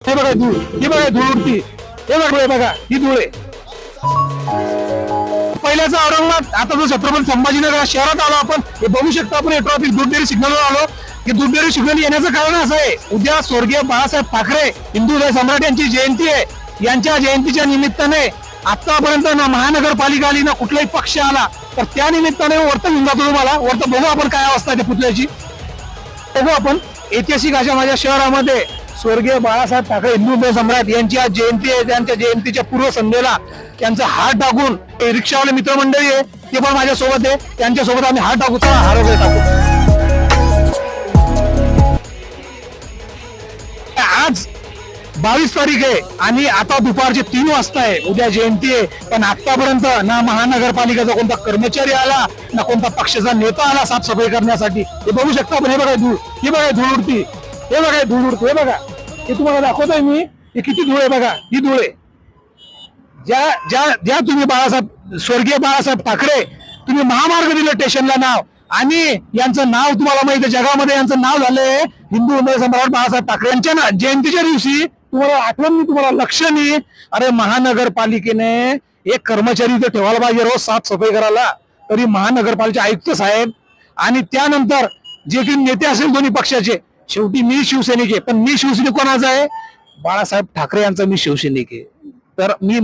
हे बघा धूळ, ही बघा धूळ उडती, हे बघा ही धूळ आहे. पहिल्याचा औरंगाबाद, आता जो छत्रपती संभाजीनगर शहरात आलो आपण, हे बघू शकतो आपण. हे ट्रॉफिक दूध डेअरी सिग्नलवर आलो की दूध डेअरी सिग्नल येण्याचं कारण असं आहे, उद्या स्वर्गीय बाळासाहेब ठाकरे हिंदू हृदय सम्राट यांची जयंती आहे. यांच्या जयंतीच्या निमित्ताने आतापर्यंत ना महानगरपालिका आली ना कुठलाही पक्ष आला, तर त्या निमित्ताने वरतं घेऊन जातो तुम्हाला. वरतं बघू आपण काय अवस्था आहे त्या पुतळ्याची, बघू आपण. ऐतिहासिक अशा माझ्या शहरामध्ये स्वर्गीय बाळासाहेब ठाकरे हिंदू हृदय सम्राट यांची आज जयंती आहे. त्यांच्या जयंतीच्या पूर्व संध्येला त्यांचा हार टाकून रिक्षावाले मित्रमंडळी आहे ते पण माझ्या सोबत आहे, त्यांच्यासोबत आम्ही हार टाकू. चला हार वगैरे टाकू. आज 22 तारीख आहे आणि आता दुपारचे 3 वाजता आहे. उद्या जयंती आहे, पण आतापर्यंत ना महानगरपालिकेचा कोणता कर्मचारी आला ना कोणता पक्षाचा नेता आला साफसफाई करण्यासाठी. हे बघू शकता आपण. हे बघा धूळ, ही बघा धूळ उडती, हे बघा धूळ उडते, हे बघा. हे तुम्हाला दाखवतोय मी, हे किती धूळ आहे बघा. ही धूळ आहे. ज्या ज्या ज्या तुम्ही बाळासाहेब, स्वर्गीय बाळासाहेब ठाकरे, तुम्ही महामार्ग दिलं स्टेशनला नाव, आणि यांचं नाव तुम्हाला माहिती आहे जगामध्ये, यांचं नाव झालंय हिंदू हृदय सम्राट बाळासाहेब ठाकरे. यांच्या जयंतीच्या दिवशी तुम्हाला आठवण मी तुम्हाला लक्ष नाही, अरे महानगरपालिकेने एक कर्मचारी इथे ठेवायला पाहिजे रोज साफसफाई करायला. तरी महानगरपालिका आयुक्त साहेब आणि त्यानंतर जे काही नेते असेल दोन्ही पक्षाचे, शेवटी मी शिवसैनिक आहे, पण मी शिवसैनिक कोणाचा आहे? बाळासाहेब ठाकरे यांचा मी शिवसैनिक आहे. तर मी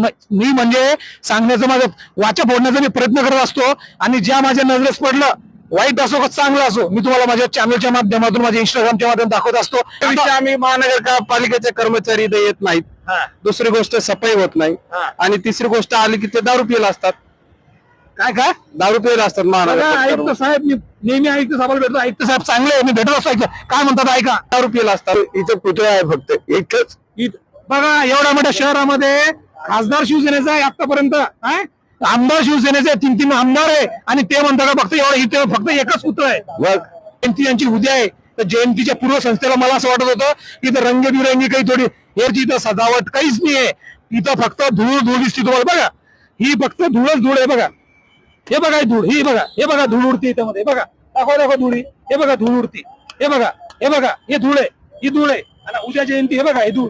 म्हणजे सांगण्याचं, माझं वाचा फोडण्याचा मी प्रयत्न करत असतो. आणि ज्या माझ्या नजरेस पडलं, वाईट असो का चांगलं असो, मी तुम्हाला माझ्या चॅनलच्या माध्यमातून, माझ्या इंस्टाग्रामच्या माध्यमातून दाखवत असतो. आम्ही महानगरपालिकेचे कर्मचारी इथे येत नाहीत. दुसरी गोष्ट सफाई होत नाही, आणि तिसरी गोष्ट आली की ते दारू पिला असतात. काय काय दारू पिला असतात आयुक्त महानगर साहेब. मी नेहमी आयुक्त साहेबाला भेटतो. आयुक्त साहेब चांगले आहे, मी भेटत असतो. काय म्हणतात ऐका. दारू पिला असतात. इथं पुतळा आहे फक्त एकच. बघा एवढ्या मोठ्या शहरामध्ये खासदार शिवसेनेचा आहे आतापर्यंत, आमदार शिवसेनेचे 3 आमदार आहे, आणि ते म्हणतात का फक्त एवढं, इथे फक्त एकच पुतळा आहे. जयंती यांची उद्या आहे, तर जयंतीच्या पूर्व संस्थेला मला असं वाटत होतं की इथं रंगबिरंगी काही थोडी हेरची इथं सजावट काहीच नाहीये. इथं फक्त धूळ दिसते तुम्हाला. बघा ही फक्त धूळच धूळ आहे. बघा हे बघा धूळ, ही बघा, हे बघा धूळ उडते इथं मध्ये. बघा दाखवा धुळी, हे बघा धूळ उडती, हे बघा, हे बघा, हे धूळ आहे, ही धूळ आहे. आणि उद्या जयंती, हे बघा हे धूळ,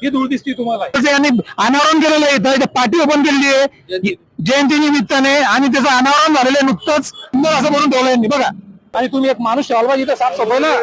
ही धूळ दिसते तुम्हाला. यांनी अनावरण केलेलं आहे, इथं पार्टी ओपन केलेली आहे जयंती निमित्ताने, आणि त्याचं अनावरण झालेलं आहे नुकतंच. सुंदर असं म्हणून ठेवलं यांनी. बघा, आणि तुम्ही एक माणूस ठेवायला पाहिजे इथं साफसफाईला.